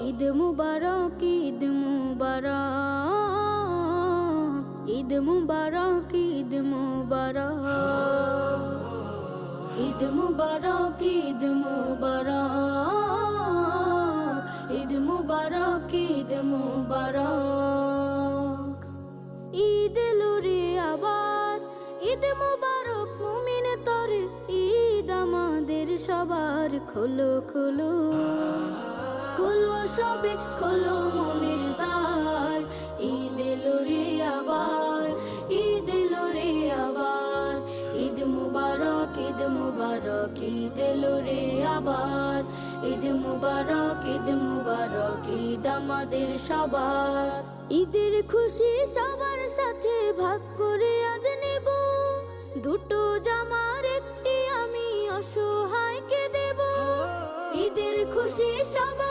ঈদ মুবারক, ঈদ মুবারক, ঈদ মুবারক, ঈদ মুবারক, ঈদ মুবারক, ঈদ মুবারক, ঈদ মুবারক, ঈদ মুবারক। ঈদ এলো রে আবার, ঈদ মুবারক মুমিন তরে, ঈদ আমাদের সবার। খোলো খোলো খোলো সবে খোলো মনের দ্বার, ঈদ এলো রে আবার, ঈদ এলো রে আবার। ঈদ মুবারক, ঈদ মুবারক, ঈদ এলো রে আবার। ঈদ মুবারক, ঈদ মুবারক, ঈদ আমাদের সবার। ঈদের খুশি সবার সাথে ভাগ করে আজ নেব, দুটো জামার একটি আমি অসহায়কে দেব। ঈদের খুশি সবার